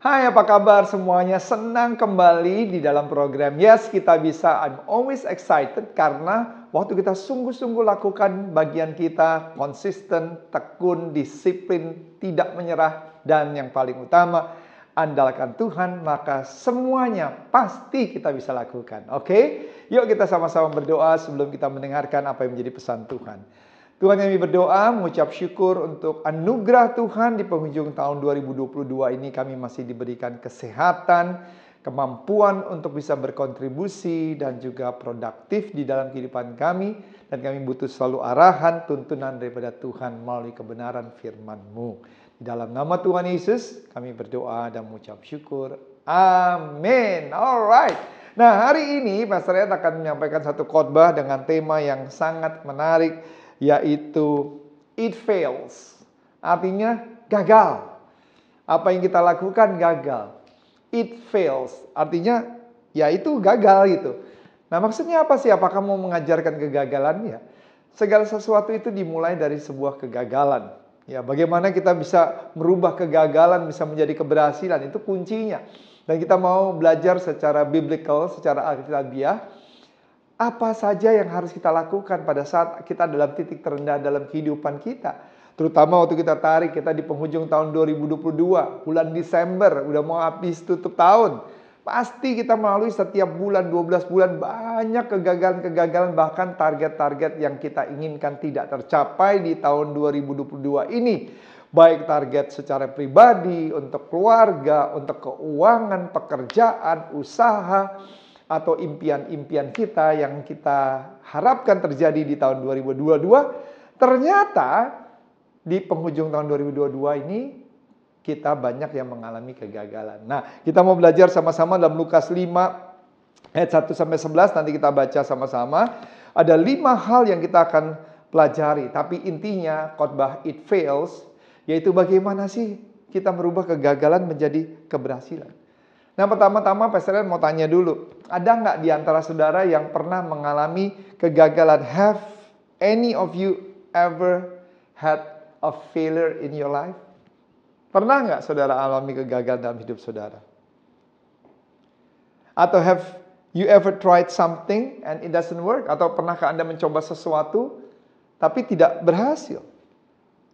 Hai, apa kabar semuanya? Senang kembali di dalam program Yes Kita Bisa. I'm always excited karena waktu kita sungguh-sungguh lakukan bagian kita, konsisten, tekun, disiplin, tidak menyerah, dan yang paling utama, andalkan Tuhan, maka semuanya pasti kita bisa lakukan. Oke? Yuk kita sama-sama berdoa sebelum kita mendengarkan apa yang menjadi pesan Tuhan. Tuhan, kami berdoa, mengucap syukur untuk anugerah Tuhan di penghujung tahun 2022 ini kami masih diberikan kesehatan, kemampuan untuk bisa berkontribusi dan juga produktif di dalam kehidupan kami. Dan kami butuh selalu arahan, tuntunan daripada Tuhan melalui kebenaran firman-Mu. Di dalam nama Tuhan Yesus kami berdoa dan mengucap syukur. Amin. Alright. Nah, hari ini Pastor Ed akan menyampaikan satu khotbah dengan tema yang sangat menarik, yaitu it fails. Artinya gagal. Apa yang kita lakukan gagal. It fails. Artinya ya itu gagal gitu. Nah, maksudnya apa sih? Apakah mau mengajarkan kegagalan? Ya, segala sesuatu itu dimulai dari sebuah kegagalan. Ya, bagaimana kita bisa merubah kegagalan bisa menjadi keberhasilan, itu kuncinya. Dan kita mau belajar secara biblical, secara alkitabiah, apa saja yang harus kita lakukan pada saat kita dalam titik terendah dalam kehidupan kita. Terutama waktu kita tarik, kita di penghujung tahun 2022, bulan Desember, udah mau habis tutup tahun. Pasti kita melalui setiap bulan, 12 bulan, banyak kegagalan-kegagalan, bahkan target-target yang kita inginkan tidak tercapai di tahun 2022 ini. Baik target secara pribadi, untuk keluarga, untuk keuangan, pekerjaan, usaha, atau impian-impian kita yang kita harapkan terjadi di tahun 2022, ternyata di penghujung tahun 2022 ini kita banyak yang mengalami kegagalan. Nah, kita mau belajar sama-sama dalam Lukas 5 ayat 1-11, nanti kita baca sama-sama. Ada 5 hal yang kita akan pelajari, tapi intinya khotbah it fails, yaitu bagaimana sih kita merubah kegagalan menjadi keberhasilan. Nah, pertama-tama Pastor Ed mau tanya dulu, ada nggak di antara saudara yang pernah mengalami kegagalan? Have any of you ever had a failure in your life? Pernah nggak saudara alami kegagalan dalam hidup saudara? Atau have you ever tried something and it doesn't work? Atau pernahkah Anda mencoba sesuatu tapi tidak berhasil?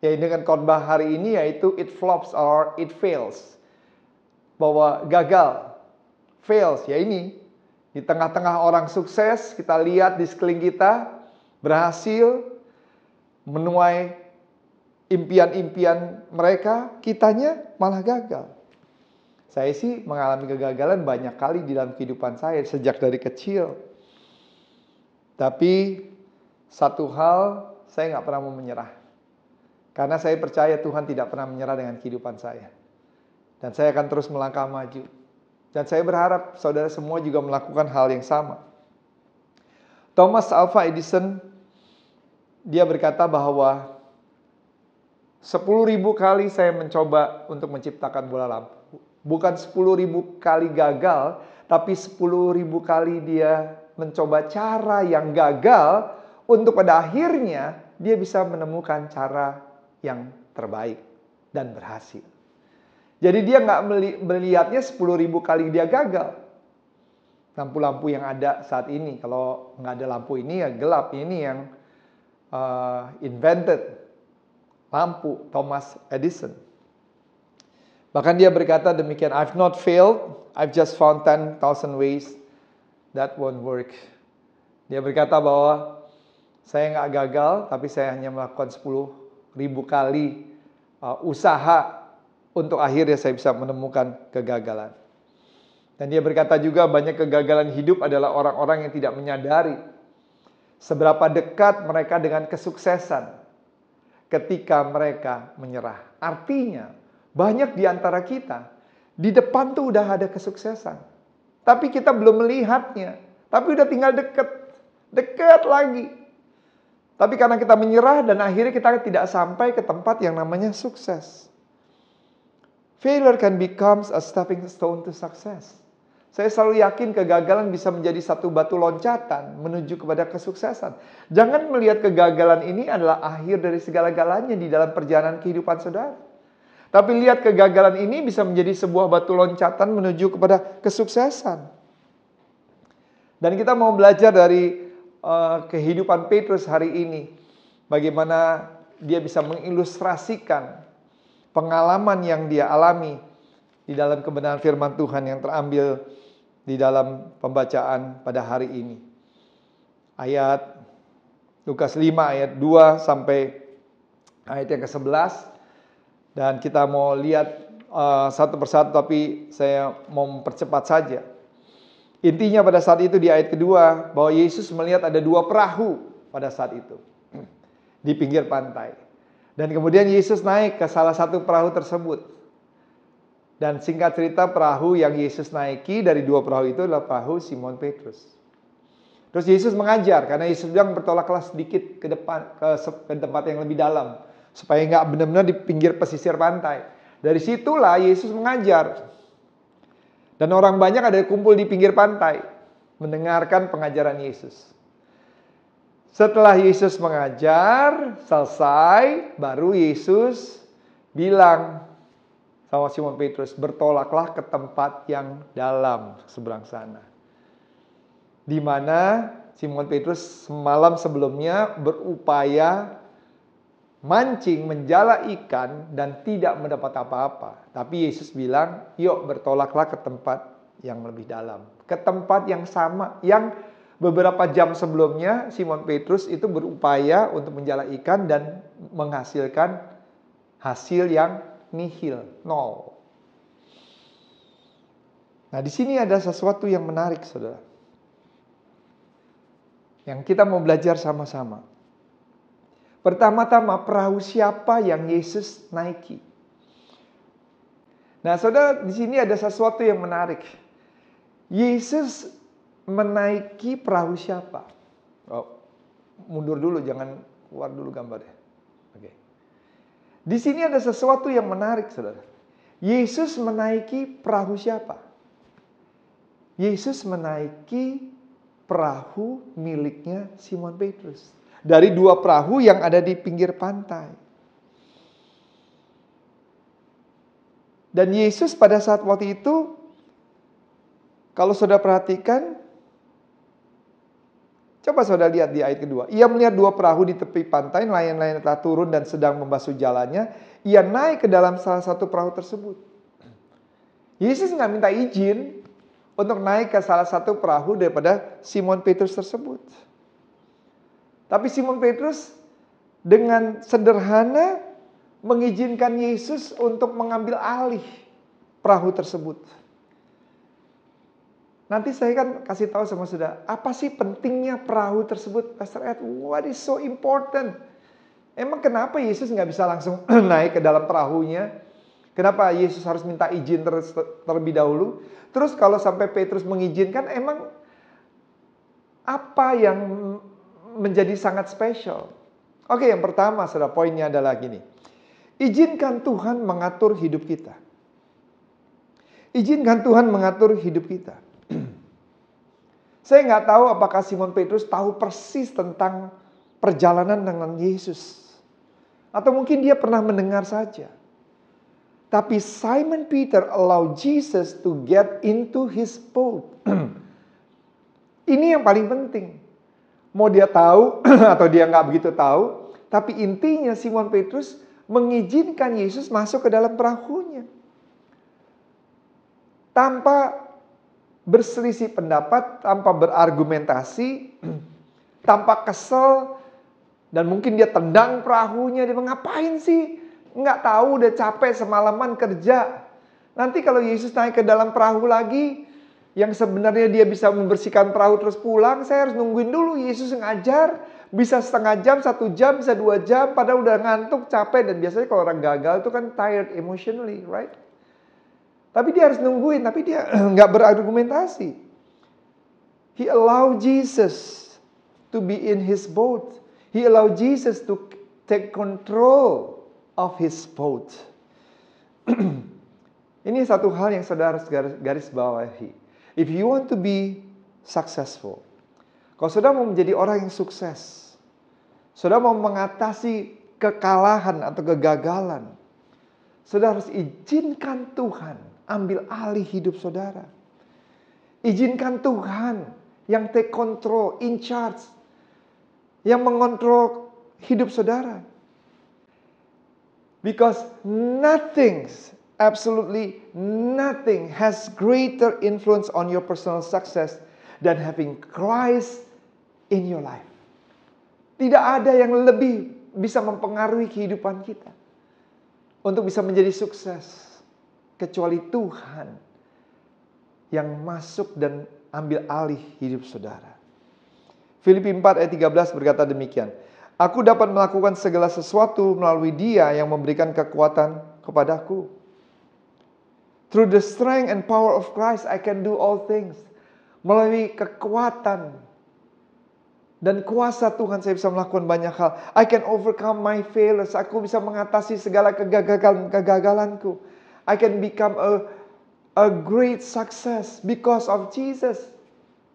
Ya, dengan khotbah hari ini yaitu it flops or it fails. Bahwa gagal, fails, ya ini. Di tengah-tengah orang sukses, kita lihat di sekeliling kita, berhasil menuai impian-impian mereka, kitanya malah gagal. Saya sih mengalami kegagalan banyak kali di dalam kehidupan saya, sejak dari kecil. Tapi satu hal, saya nggak pernah mau menyerah. Karena saya percaya Tuhan tidak pernah menyerah dengan kehidupan saya. Dan saya akan terus melangkah maju. Dan saya berharap saudara semua juga melakukan hal yang sama. Thomas Alva Edison, dia berkata bahwa 10.000 kali saya mencoba untuk menciptakan bola lampu. Bukan 10.000 kali gagal, tapi 10.000 kali dia mencoba cara yang gagal untuk pada akhirnya dia bisa menemukan cara yang terbaik dan berhasil. Jadi dia nggak melihatnya 10.000 kali dia gagal. Lampu-lampu yang ada saat ini, kalau nggak ada lampu ini ya gelap. Ini yang invented lampu, Thomas Edison. Bahkan dia berkata demikian, I've not failed, I've just found 10,000 ways that won't work. Dia berkata bahwa saya nggak gagal, tapi saya hanya melakukan 10.000 kali usaha untuk akhirnya saya bisa menemukan kegagalan. Dan dia berkata juga banyak kegagalan hidup adalah orang-orang yang tidak menyadari seberapa dekat mereka dengan kesuksesan ketika mereka menyerah. Artinya banyak di antara kita di depan tuh udah ada kesuksesan, tapi kita belum melihatnya. Tapi udah tinggal dekat lagi. Tapi karena kita menyerah dan akhirnya kita tidak sampai ke tempat yang namanya sukses. Failure can become a stepping stone to success. Saya selalu yakin kegagalan bisa menjadi satu batu loncatan menuju kepada kesuksesan. Jangan melihat kegagalan ini adalah akhir dari segala-galanya di dalam perjalanan kehidupan saudara. Tapi lihat, kegagalan ini bisa menjadi sebuah batu loncatan menuju kepada kesuksesan. Dan kita mau belajar dari kehidupan Petrus hari ini. Bagaimana dia bisa mengilustrasikan pengalaman yang dia alami di dalam kebenaran firman Tuhan yang terambil di dalam pembacaan pada hari ini. Ayat Lukas 5 ayat 2 sampai ayat yang ke-11. Dan kita mau lihat satu persatu, tapi saya mau mempercepat saja. Intinya pada saat itu di ayat kedua, bahwa Yesus melihat ada 2 perahu pada saat itu di pinggir pantai. Dan kemudian Yesus naik ke salah satu perahu tersebut. Dan singkat cerita, perahu yang Yesus naiki dari 2 perahu itu adalah perahu Simon Petrus. Terus Yesus mengajar, karena Yesus bilang bertolaklah sedikit ke depan, ke tempat yang lebih dalam, supaya nggak benar-benar di pinggir pesisir pantai. Dari situlah Yesus mengajar. Dan orang banyak ada kumpul di pinggir pantai mendengarkan pengajaran Yesus. Setelah Yesus mengajar selesai, baru Yesus bilang sama Simon Petrus, bertolaklah ke tempat yang dalam seberang sana. Di mana Simon Petrus semalam sebelumnya berupaya mancing, menjala ikan dan tidak mendapat apa-apa. Tapi Yesus bilang, yuk bertolaklah ke tempat yang lebih dalam. Ke tempat yang sama, yang beberapa jam sebelumnya Simon Petrus itu berupaya untuk menjala ikan dan menghasilkan hasil yang nihil, nol. Nah, di sini ada sesuatu yang menarik, saudara. Yang kita mau belajar sama-sama. Pertama-tama, perahu siapa yang Yesus naiki? Nah, saudara, di sini ada sesuatu yang menarik. Yesus menaiki perahu siapa? Oh, mundur dulu, jangan keluar dulu gambarnya. Oke. Di sini ada sesuatu yang menarik, saudara. Yesus menaiki perahu siapa? Yesus menaiki perahu miliknya Simon Petrus. Dari 2 perahu yang ada di pinggir pantai. Dan Yesus pada saat waktu itu, kalau saudara perhatikan, coba saudara lihat di ayat kedua. Ia melihat 2 perahu di tepi pantai, nelayan-nelayan telah turun dan sedang membasuh jalannya. Ia naik ke dalam salah satu perahu tersebut. Yesus nggak minta izin untuk naik ke salah satu perahu daripada Simon Petrus tersebut. Tapi Simon Petrus dengan sederhana mengizinkan Yesus untuk mengambil alih perahu tersebut. Nanti saya kan kasih tahu sama saudara, apa sih pentingnya perahu tersebut? Pastor Ed, what is so important? Emang kenapa Yesus nggak bisa langsung naik ke dalam perahunya? Kenapa Yesus harus minta izin terlebih dahulu? Terus kalau sampai Petrus mengizinkan, emang apa yang menjadi sangat spesial? Oke, yang pertama, saudara, poinnya adalah gini. Izinkan Tuhan mengatur hidup kita. Izinkan Tuhan mengatur hidup kita. Saya nggak tahu apakah Simon Petrus tahu persis tentang perjalanan dengan Yesus. Atau mungkin dia pernah mendengar saja. Tapi Simon Peter allow Jesus to get into his boat. Ini yang paling penting. Mau dia tahu atau dia nggak begitu tahu, tapi intinya Simon Petrus mengizinkan Yesus masuk ke dalam perahunya. Tanpa berselisih pendapat, tanpa berargumentasi, tanpa kesel, dan mungkin dia tendang perahunya, dia ngapain sih? Nggak tahu, udah capek semalaman kerja. Nanti kalau Yesus naik ke dalam perahu lagi, yang sebenarnya dia bisa membersihkan perahu terus pulang, saya harus nungguin dulu Yesus ngajar. Bisa setengah jam, 1 jam, bisa 2 jam, padahal udah ngantuk, capek. Dan biasanya kalau orang gagal itu kan tired emotionally, right? Tapi dia harus nungguin, tapi dia nggak berargumentasi. He allowed Jesus to be in his boat. He allowed Jesus to take control of his boat. Ini satu hal yang saudara harus garis bawahi. If you want to be successful, kalau saudara mau menjadi orang yang sukses, saudara mau mengatasi kekalahan atau kegagalan, saudara harus izinkan Tuhan ambil alih hidup saudara. Izinkan Tuhan yang take control, in charge, yang mengontrol hidup saudara. Because nothing, absolutely nothing has greater influence on your personal success than having Christ in your life. Tidak ada yang lebih bisa mempengaruhi kehidupan kita untuk bisa menjadi sukses kecuali Tuhan yang masuk dan ambil alih hidup saudara. Filipi 4 ayat 13 berkata demikian. Aku dapat melakukan segala sesuatu melalui Dia yang memberikan kekuatan kepadaku. Through the strength and power of Christ, I can do all things. Melalui kekuatan dan kuasa Tuhan, saya bisa melakukan banyak hal. I can overcome my failures. Aku bisa mengatasi segala kegagalanku. I can become a great success because of Jesus.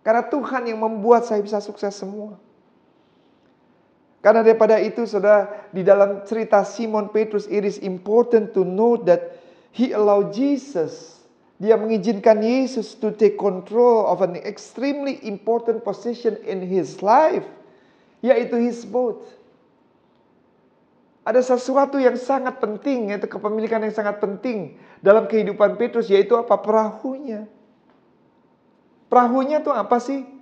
Karena Tuhan yang membuat saya bisa sukses semua. Karena daripada itu, saudara, di dalam cerita Simon Petrus, it is important to note that he allowed Jesus, dia mengizinkan Yesus to take control of an extremely important position in his life, yaitu his boat. Ada sesuatu yang sangat penting, yaitu kepemilikan yang sangat penting dalam kehidupan Petrus, yaitu apa? Perahunya. Perahunya itu apa sih?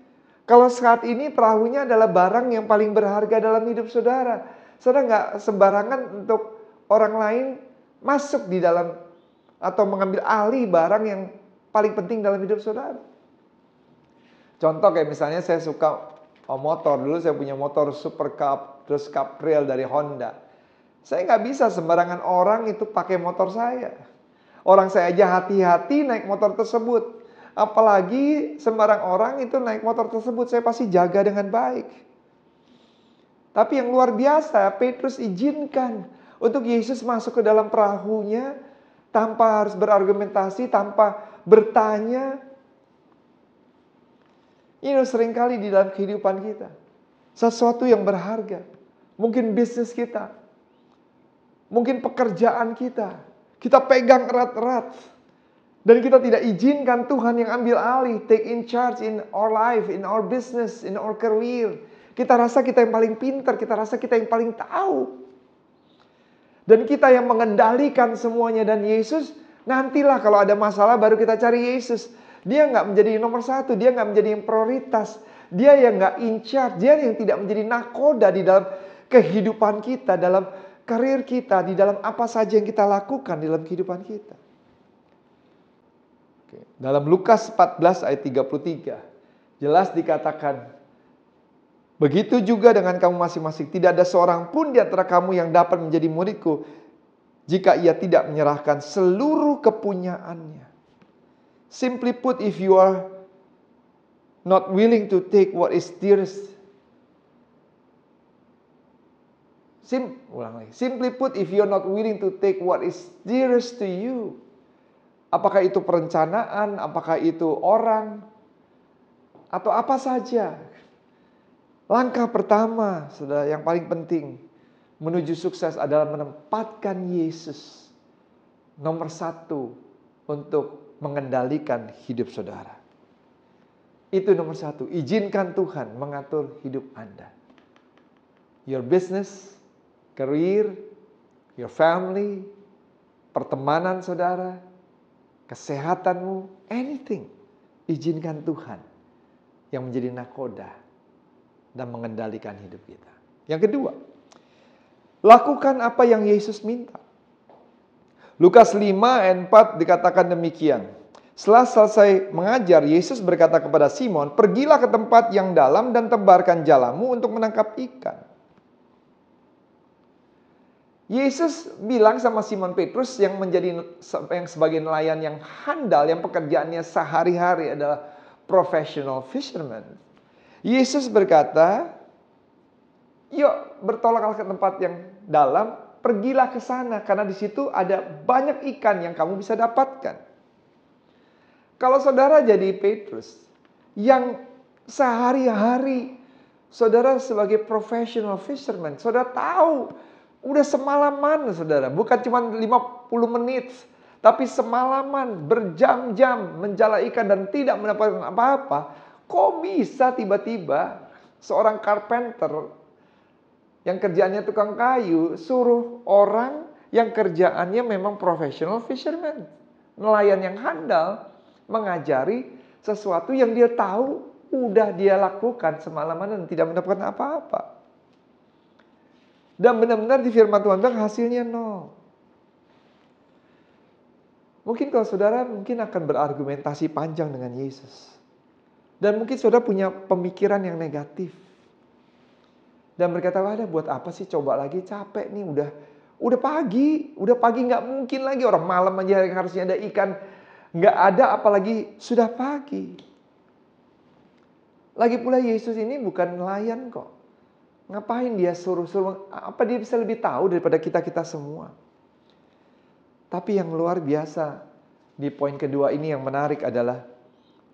Kalau saat ini perahunya adalah barang yang paling berharga dalam hidup saudara. Saudara nggak sembarangan untuk orang lain masuk di dalam atau mengambil alih barang yang paling penting dalam hidup saudara. Contoh kayak misalnya saya suka motor. Dulu saya punya motor Super Cup, terus Cup Trail dari Honda. Saya nggak bisa sembarangan orang itu pakai motor saya. Orang saya aja hati-hati naik motor tersebut. Apalagi sembarang orang itu naik motor tersebut, saya pasti jaga dengan baik. Tapi yang luar biasa, Petrus izinkan untuk Yesus masuk ke dalam perahunya tanpa harus berargumentasi, tanpa bertanya. Ini seringkali di dalam kehidupan kita, sesuatu yang berharga. Mungkin bisnis kita, mungkin pekerjaan kita pegang erat-erat. Dan kita tidak izinkan Tuhan yang ambil alih, take in charge in our life, in our business, in our career. Kita rasa kita yang paling pintar, kita rasa kita yang paling tahu. Dan kita yang mengendalikan semuanya. Dan Yesus, nantilah kalau ada masalah baru kita cari Yesus. Dia nggak menjadi nomor satu, dia nggak menjadi yang prioritas. Dia yang nggak in charge, dia yang tidak menjadi nakoda di dalam kehidupan kita, dalam karir kita, di dalam apa saja yang kita lakukan di dalam kehidupan kita. Dalam Lukas 14 ayat 33 jelas dikatakan, begitu juga dengan kamu masing-masing. Tidak ada seorang pun di antara kamu yang dapat menjadi muridku jika ia tidak menyerahkan seluruh kepunyaannya. Simply put, if you are not willing to take what is dearest. Simply put, if you are not willing to take what is dearest to you. Apakah itu perencanaan, apakah itu orang, atau apa saja. Langkah pertama, saudara, yang paling penting menuju sukses adalah menempatkan Yesus nomor satu untuk mengendalikan hidup saudara. Itu nomor satu, izinkan Tuhan mengatur hidup Anda. Your business, career, your family, pertemanan saudara, kesehatanmu, anything. Izinkan Tuhan yang menjadi nakoda dan mengendalikan hidup kita. Yang kedua, lakukan apa yang Yesus minta. Lukas 5 ayat 4 dikatakan demikian. Setelah selesai mengajar, Yesus berkata kepada Simon, pergilah ke tempat yang dalam dan tebarkan jalamu untuk menangkap ikan. Yesus bilang sama Simon Petrus yang sebagai nelayan yang handal, yang pekerjaannya sehari-hari adalah professional fisherman. Yesus berkata, yuk bertolaklah ke tempat yang dalam, pergilah ke sana karena di situ ada banyak ikan yang kamu bisa dapatkan. Kalau saudara jadi Petrus yang sehari-hari saudara sebagai professional fisherman, saudara tahu Udah semalaman, saudara. Bukan cuma 50 menit. Tapi semalaman, berjam-jam menjala ikan dan tidak mendapatkan apa-apa. Kok bisa tiba-tiba seorang carpenter yang kerjaannya tukang kayu suruh orang yang kerjaannya memang professional fisherman, nelayan yang handal, mengajari sesuatu yang dia tahu udah dia lakukan semalaman dan tidak mendapatkan apa-apa. Dan benar-benar di firman Tuhan bilang hasilnya nol. Mungkin kalau saudara mungkin akan berargumentasi panjang dengan Yesus. Dan mungkin saudara punya pemikiran yang negatif. Dan berkata, ada buat apa sih coba lagi, capek nih, udah pagi nggak mungkin lagi, orang malam aja yang harusnya ada ikan nggak ada, apalagi sudah pagi. Lagi pula Yesus ini bukan nelayan kok, ngapain dia suruh-suruh, apa dia bisa lebih tahu daripada kita semua? Tapi yang luar biasa di poin kedua ini yang menarik adalah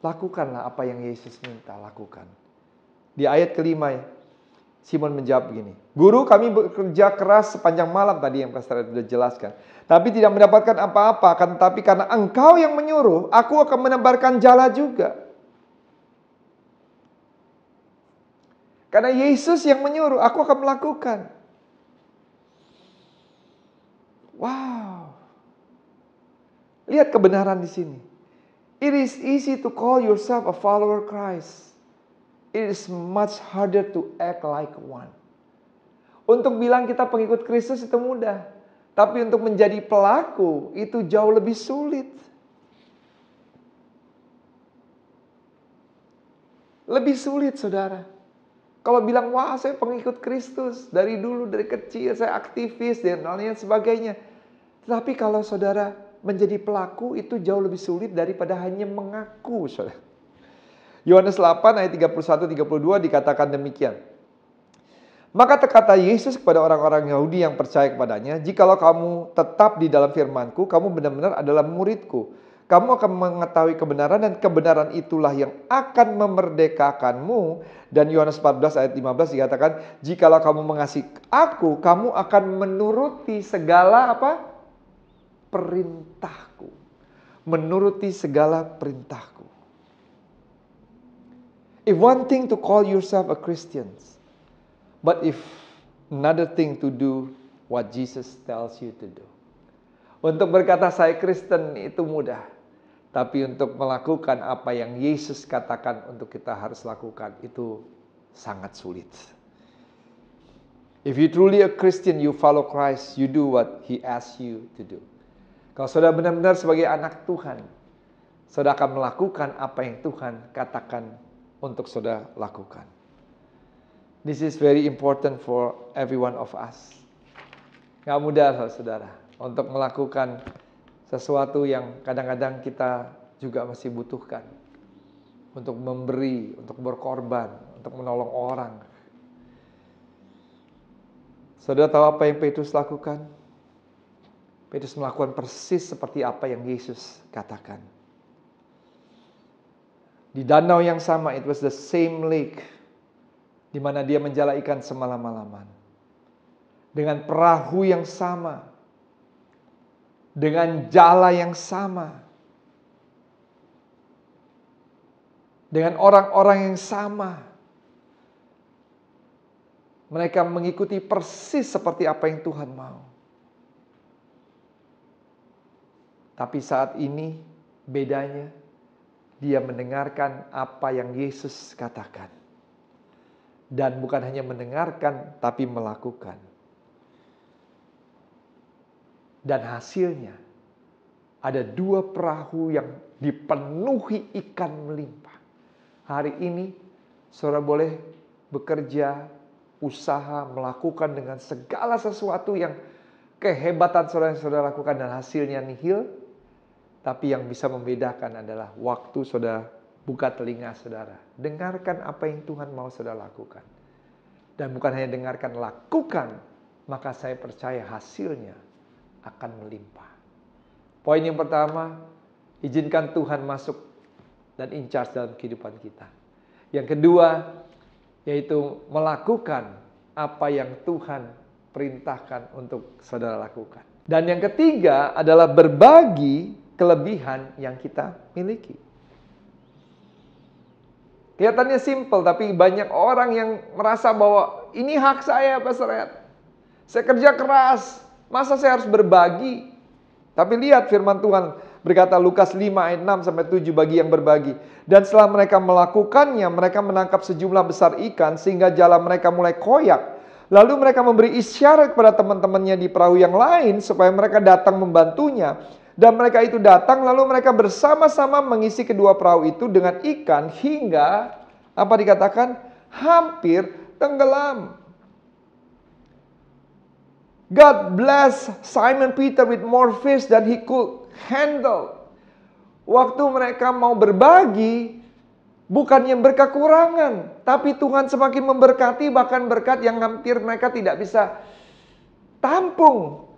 lakukanlah apa yang Yesus minta lakukan. Di ayat kelima ya, Simon menjawab begini, Guru, kami bekerja keras sepanjang malam tadi yang Pastor sudah jelaskan, tapi tidak mendapatkan apa-apa, akan tetapi karena Engkau yang menyuruh, aku akan menebarkan jala juga. Karena Yesus yang menyuruh, aku akan melakukan. Wow. Lihat kebenaran di sini. It is easy to call yourself a follower Christ. It is much harder to act like one. Untuk bilang kita pengikut Kristus itu mudah. Tapi untuk menjadi pelaku itu jauh lebih sulit. Lebih sulit, saudara. Kalau bilang, wah saya pengikut Kristus. Dari dulu, dari kecil saya aktivis dan lain sebagainya. Tetapi kalau saudara menjadi pelaku itu jauh lebih sulit daripada hanya mengaku, saudara. Yohanes 8 ayat 31-32 dikatakan demikian. Maka kata Yesus kepada orang-orang Yahudi yang percaya kepadanya, jikalau kamu tetap di dalam firman-Ku, kamu benar-benar adalah murid-Ku. Kamu akan mengetahui kebenaran dan kebenaran itulah yang akan memerdekakanmu. Dan Yohanes 14 ayat 15 dikatakan, jikalau kamu mengasihi Aku, kamu akan menuruti segala apa? Perintahku. Menuruti segala perintahku. If one thing to call yourself a Christian, but if another thing to do what Jesus tells you to do. Untuk berkata saya Kristen itu mudah, tapi untuk melakukan apa yang Yesus katakan untuk kita harus lakukan itu sangat sulit. If you truly a Christian, you follow Christ, you do what He asks you to do. Kalau saudara benar-benar sebagai anak Tuhan, saudara akan melakukan apa yang Tuhan katakan untuk saudara lakukan. This is very important for every one of us. Gak mudah saudara untuk melakukan sesuatu yang kadang-kadang kita juga masih butuhkan. Untuk memberi, untuk berkorban, untuk menolong orang. Saudara tahu apa yang Petrus lakukan? Petrus melakukan persis seperti apa yang Yesus katakan. Di danau yang sama, it was the same lake, di mana dia menjala ikan semalam-malaman. Dengan perahu yang sama, dengan jala yang sama, dengan orang-orang yang sama. Mereka mengikuti persis seperti apa yang Tuhan mau. Tapi saat ini bedanya, dia mendengarkan apa yang Yesus katakan. Dan bukan hanya mendengarkan, tapi melakukan. Dan hasilnya, ada 2 perahu yang dipenuhi ikan melimpah. Hari ini, saudara boleh bekerja, usaha, melakukan dengan segala sesuatu yang kehebatan saudara yang saudara lakukan dan hasilnya nihil. Tapi yang bisa membedakan adalah waktu saudara buka telinga saudara. Dengarkan apa yang Tuhan mau saudara lakukan. Dan bukan hanya dengarkan, lakukan. Maka saya percaya hasilnya akan melimpah. Poin yang pertama, izinkan Tuhan masuk dan in charge dalam kehidupan kita. Yang kedua, yaitu melakukan apa yang Tuhan perintahkan untuk saudara lakukan. Dan yang ketiga adalah berbagi kelebihan yang kita miliki. Kelihatannya simple, tapi banyak orang yang merasa bahwa ini hak saya, Pastor Ed. Saya kerja keras, masa saya harus berbagi? Tapi lihat firman Tuhan berkata Lukas 5 ayat 6-7 bagi yang berbagi. Dan setelah mereka melakukannya, mereka menangkap sejumlah besar ikan sehingga jala mereka mulai koyak. Lalu mereka memberi isyarat kepada teman-temannya di perahu yang lain supaya mereka datang membantunya. Dan mereka itu datang lalu mereka bersama-sama mengisi kedua perahu itu dengan ikan hingga apa dikatakan? Hampir tenggelam. God bless Simon Peter with more fish than he could handle. Waktu mereka mau berbagi, bukannya berkekurangan, tapi Tuhan semakin memberkati, bahkan berkat yang hampir mereka tidak bisa tampung.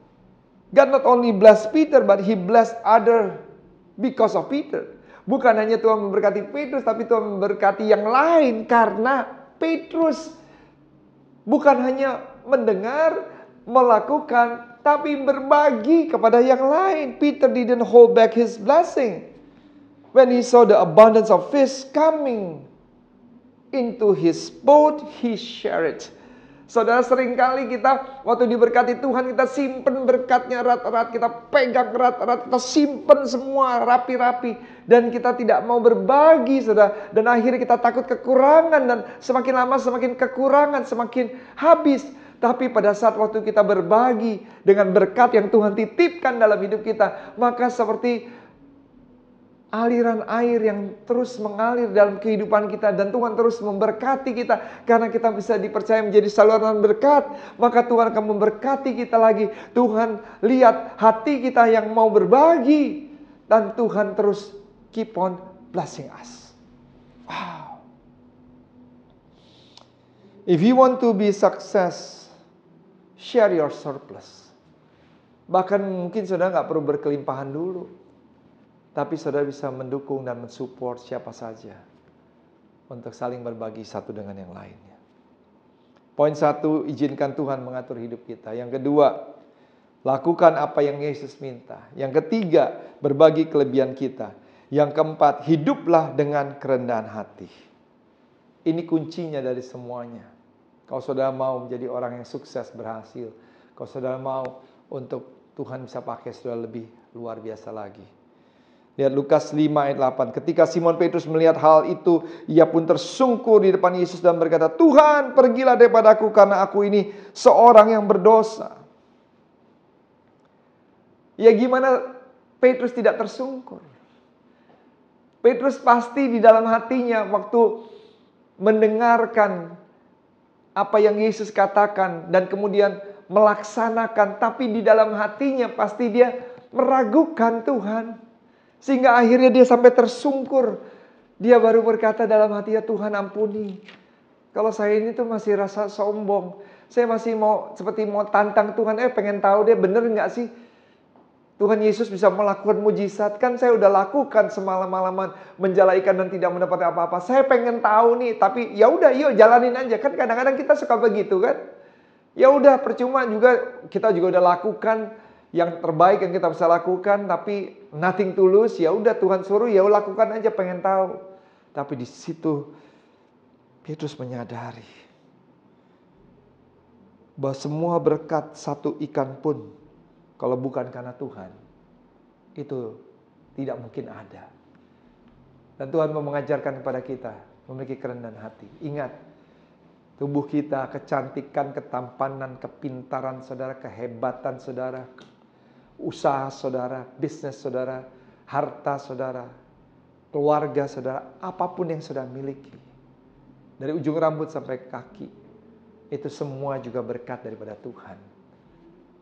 God not only blessed Peter, but he blessed other because of Peter. Bukan hanya Tuhan memberkati Petrus, tapi Tuhan memberkati yang lain karena Petrus. Bukan hanya mendengar, melakukan, tapi berbagi kepada yang lain. Peter didn't hold back his blessing. When he saw the abundance of fish coming into his boat, he shared it. Saudara, seringkali kita waktu diberkati Tuhan, kita simpen berkatnya erat-erat, kita pegang erat-erat, kita simpen semua rapi-rapi, dan kita tidak mau berbagi, saudara. Dan akhirnya kita takut kekurangan, dan semakin lama semakin kekurangan, semakin habis. Tapi pada saat waktu kita berbagi dengan berkat yang Tuhan titipkan dalam hidup kita, maka seperti aliran air yang terus mengalir dalam kehidupan kita, dan Tuhan terus memberkati kita karena kita bisa dipercaya menjadi saluran berkat. Maka Tuhan akan memberkati kita lagi. Tuhan lihat hati kita yang mau berbagi, dan Tuhan terus keep on blessing us. Wow. If you want to be success, share your surplus. Bahkan mungkin saudara nggak perlu berkelimpahan dulu, tapi saudara bisa mendukung dan mensupport siapa saja untuk saling berbagi satu dengan yang lainnya. Poin 1, izinkan Tuhan mengatur hidup kita. Yang kedua, lakukan apa yang Yesus minta. Yang ketiga, berbagi kelebihan kita. Yang keempat, hiduplah dengan kerendahan hati. Ini kuncinya dari semuanya. Kalau saudara mau menjadi orang yang sukses, berhasil, kalau saudara mau untuk Tuhan bisa pakai saudara lebih luar biasa lagi. Lihat Lukas 5 ayat 8. Ketika Simon Petrus melihat hal itu, ia pun tersungkur di depan Yesus dan berkata, Tuhan, pergilah daripadaku karena aku ini seorang yang berdosa. Ya gimana Petrus tidak tersungkur? Petrus pasti di dalam hatinya waktu mendengarkan apa yang Yesus katakan dan kemudian melaksanakan, tapi di dalam hatinya pasti dia meragukan Tuhan. Sehingga akhirnya dia sampai tersungkur. Dia baru berkata dalam hatinya, Tuhan ampuni. Kalau saya ini tuh masih rasa sombong. Saya masih seperti mau tantang Tuhan. Pengen tahu deh bener gak sih Tuhan Yesus bisa melakukan mujizat. Kan saya udah lakukan semalam-malaman menjala ikan dan tidak mendapat apa-apa. Saya pengen tahu nih. Tapi ya udah yuk jalanin aja. Kan kadang-kadang kita suka begitu kan. Ya udah percuma juga, kita juga udah lakukan yang terbaik yang kita bisa lakukan, tapi nothing tulus. Ya udah Tuhan suruh, ya lakukan aja, pengen tahu. Tapi di situ Petrus menyadari bahwa semua berkat satu ikan pun kalau bukan karena Tuhan itu tidak mungkin ada. Dan Tuhan mau mengajarkan kepada kita memiliki kerendahan hati. Ingat, tubuh kita, kecantikan, ketampanan, kepintaran saudara, kehebatan saudara, usaha saudara, bisnis saudara, harta saudara, keluarga saudara, apapun yang saudara miliki, dari ujung rambut sampai kaki, itu semua juga berkat daripada Tuhan.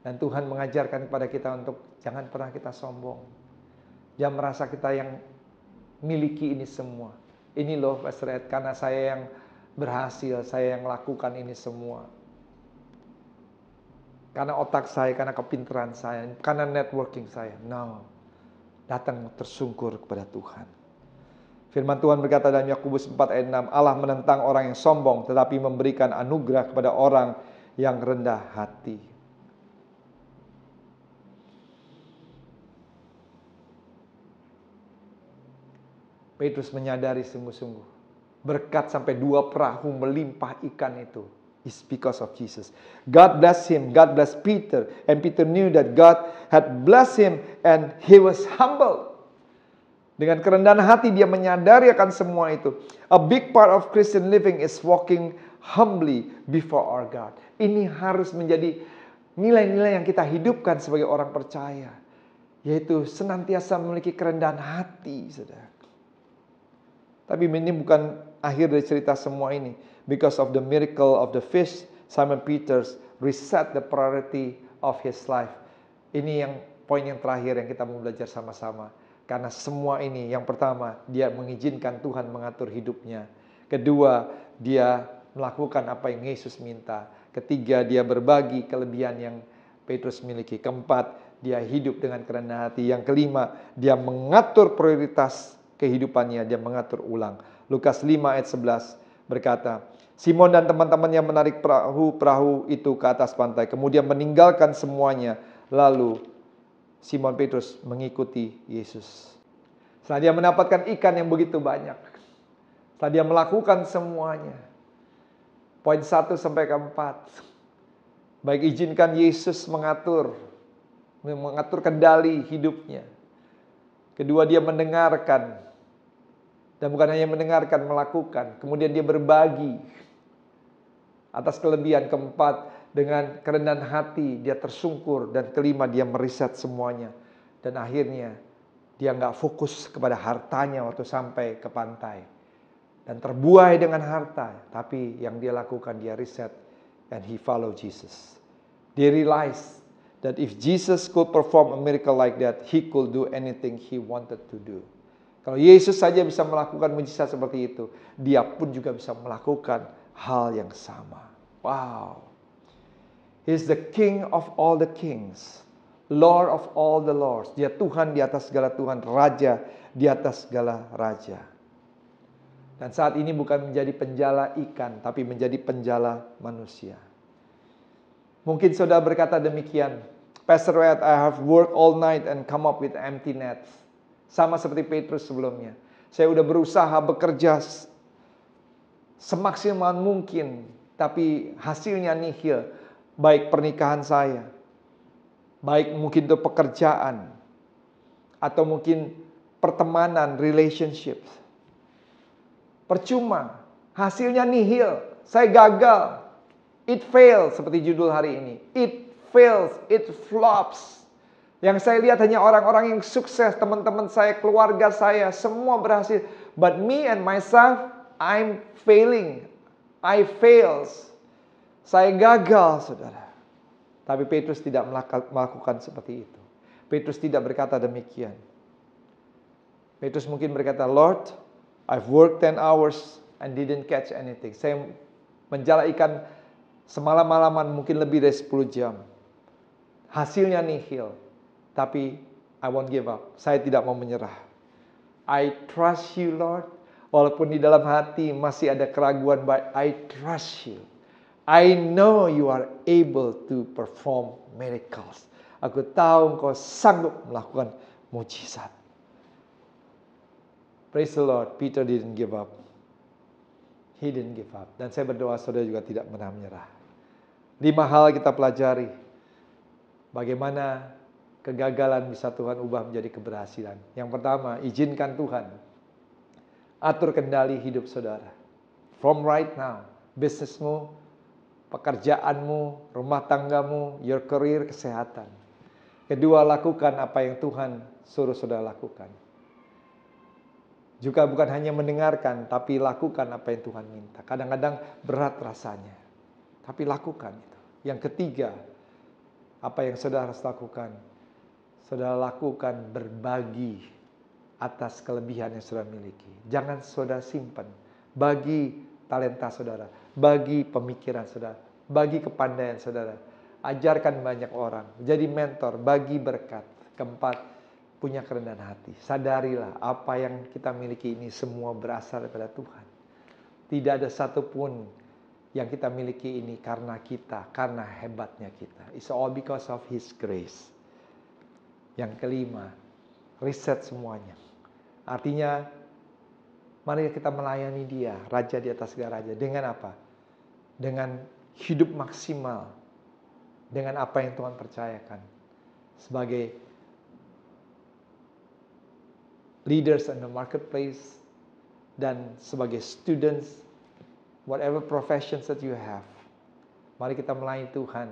Dan Tuhan mengajarkan kepada kita untuk jangan pernah kita sombong. Jangan merasa kita yang miliki ini semua. Ini loh Pastor Ed, karena saya yang berhasil, saya yang lakukan ini semua. Karena otak saya, karena kepintaran saya, karena networking saya. No. Datang tersungkur kepada Tuhan. Firman Tuhan berkata dalam Yakobus 4 ayat 6, Allah menentang orang yang sombong, tetapi memberikan anugerah kepada orang yang rendah hati. Petrus menyadari sungguh-sungguh, berkat sampai 2 perahu melimpah ikan itu, is because of Jesus. God bless him, God bless Peter, and Peter knew that God had blessed him and he was humble. Dengan kerendahan hati dia menyadari akan semua itu. A big part of Christian living is walking humbly before our God. Ini harus menjadi nilai-nilai yang kita hidupkan sebagai orang percaya, yaitu senantiasa memiliki kerendahan hati, saudara. Tapi ini bukan akhir dari cerita semua ini. Because of the miracle of the fish, Simon Peters reset the priority of his life. Ini yang poin yang terakhir yang kita mau belajar sama-sama. Karena semua ini, yang pertama, dia mengizinkan Tuhan mengatur hidupnya. Kedua, dia melakukan apa yang Yesus minta. Ketiga, dia berbagi kelebihan yang Petrus miliki. Keempat, dia hidup dengan kerendahan hati. Yang kelima, dia mengatur prioritas kehidupannya, dia mengatur ulang. Lukas 5 ayat 11 berkata, Simon dan teman-temannya menarik perahu itu ke atas pantai, kemudian meninggalkan semuanya, lalu Simon Petrus mengikuti Yesus. Setelah dia mendapatkan ikan yang begitu banyak, setelah dia melakukan semuanya, poin 1 sampai ke 4, baik izinkan Yesus mengatur kendali hidupnya. Kedua, dia mendengarkan. Dan bukan hanya mendengarkan, melakukan. Kemudian dia berbagi atas kelebihan. Keempat, dengan kerendahan hati dia tersungkur. Dan kelima, dia meriset semuanya. Dan akhirnya dia nggak fokus kepada hartanya waktu sampai ke pantai. Dan terbuai dengan harta. Tapi yang dia lakukan, dia riset. And he follow Jesus. They realized that if Jesus could perform a miracle like that, he could do anything he wanted to do. Kalau Yesus saja bisa melakukan mujizat seperti itu, dia pun juga bisa melakukan hal yang sama. Wow. He's the King of all the kings, Lord of all the lords. Dia Tuhan di atas segala Tuhan, Raja di atas segala Raja. Dan saat ini bukan menjadi penjala ikan, tapi menjadi penjala manusia. Mungkin saudara berkata demikian, Pastor Wyatt, I have worked all night and come up with empty nets. Sama seperti Petrus sebelumnya. Saya udah berusaha bekerja semaksimal mungkin, tapi hasilnya nihil. Baik pernikahan saya, baik mungkin itu pekerjaan, atau mungkin pertemanan, relationship. Percuma, hasilnya nihil. Saya gagal. It fails, seperti judul hari ini. It fails, it flops. Yang saya lihat hanya orang-orang yang sukses, teman-teman saya, keluarga saya, semua berhasil. But me and myself, I'm failing. I fails. Saya gagal, saudara. Tapi Petrus tidak melakukan seperti itu. Petrus tidak berkata demikian. Petrus mungkin berkata, Lord, I've worked 10 hours and didn't catch anything. Saya menjala ikan semalam-malaman mungkin lebih dari 10 jam. Hasilnya nihil. Tapi I won't give up. Saya tidak mau menyerah. I trust you, Lord. Walaupun di dalam hati masih ada keraguan, but I trust you. I know you are able to perform miracles. Aku tahu engkau sanggup melakukan mujizat. Praise the Lord. Peter didn't give up. He didn't give up. Dan saya berdoa saudara juga tidak pernah menyerah. 5 hal kita pelajari. Bagaimana kegagalan bisa Tuhan ubah menjadi keberhasilan. Yang pertama, izinkan Tuhan atur kendali hidup saudara. From right now, bisnismu, pekerjaanmu, rumah tanggamu, your career, kesehatan. Kedua, lakukan apa yang Tuhan suruh saudara lakukan. Juga bukan hanya mendengarkan, tapi lakukan apa yang Tuhan minta. Kadang-kadang berat rasanya, tapi lakukan itu. Yang ketiga, apa yang saudara harus lakukan? Saudara lakukan berbagi atas kelebihan yang saudara miliki. Jangan saudara simpan. Bagi talenta saudara. Bagi pemikiran saudara. Bagi kepandaian saudara. Ajarkan banyak orang. Jadi mentor. Bagi berkat. Keempat, punya kerendahan hati. Sadarilah apa yang kita miliki ini semua berasal daripada Tuhan. Tidak ada satupun yang kita miliki ini karena karena hebatnya kita. It's all because of His grace. Yang kelima, reset semuanya. Artinya, mari kita melayani Dia, Raja di atas segala raja. Dengan apa? Dengan hidup maksimal. Dengan apa yang Tuhan percayakan. Sebagai leaders in the marketplace. Dan sebagai students, whatever professions that you have. Mari kita melayani Tuhan.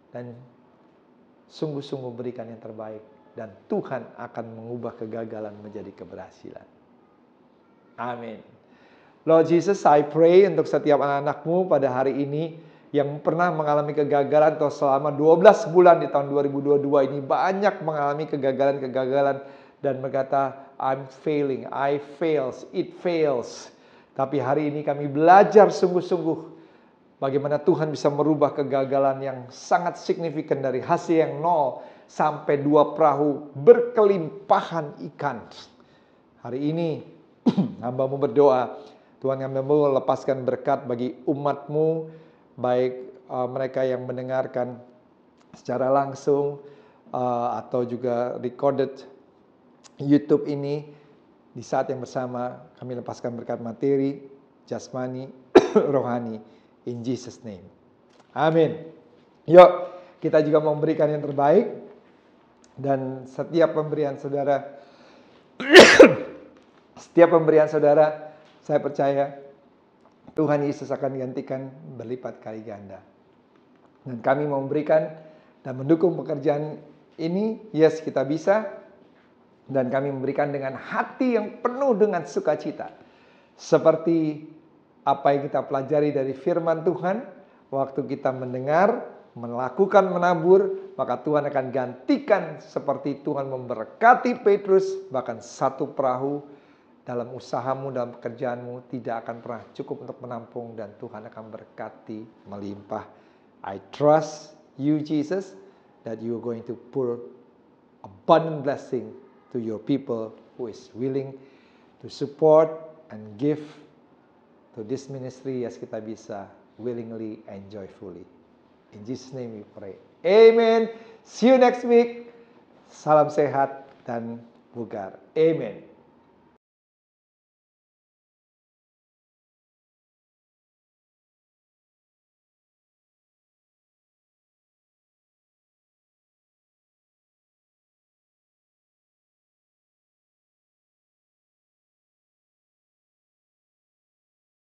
Dan sungguh-sungguh berikan yang terbaik. Dan Tuhan akan mengubah kegagalan menjadi keberhasilan. Amin. Lord Jesus, I pray untuk setiap anak-anak-Mu pada hari ini yang pernah mengalami kegagalan atau selama 12 bulan di tahun 2022 ini banyak mengalami kegagalan-kegagalan dan berkata, I'm failing, I fails, it fails. Tapi hari ini kami belajar sungguh-sungguh bagaimana Tuhan bisa merubah kegagalan yang sangat signifikan dari hasil yang 0 sampai 2 perahu berkelimpahan ikan. Hari ini hamba-Mu berdoa, Tuhan hamba-Mu lepaskan berkat bagi umat-Mu, baik mereka yang mendengarkan secara langsung atau juga recorded YouTube ini. Di saat yang bersama kami lepaskan berkat materi, jasmani, rohani, in Jesus name. Amin. Yuk, kita juga memberikan yang terbaik. Dan setiap pemberian saudara, saya percaya Tuhan Yesus akan gantikan berlipat kali ganda. Dan kami memberikan dan mendukung pekerjaan ini, yes kita bisa. Dan kami memberikan dengan hati yang penuh dengan sukacita. Seperti apa yang kita pelajari dari firman Tuhan, waktu kita mendengar, melakukan menabur, maka Tuhan akan gantikan seperti Tuhan memberkati Petrus, bahkan 1 perahu dalam usahamu, dalam pekerjaanmu tidak akan pernah cukup untuk menampung dan Tuhan akan berkati melimpah. I trust you Jesus that you are going to pour abundant blessing to your people who is willing to support and give to this ministry as kita bisa willingly and joyfully. In Jesus' name we pray. Amen. See you next week. Salam sehat dan bugar. Amen.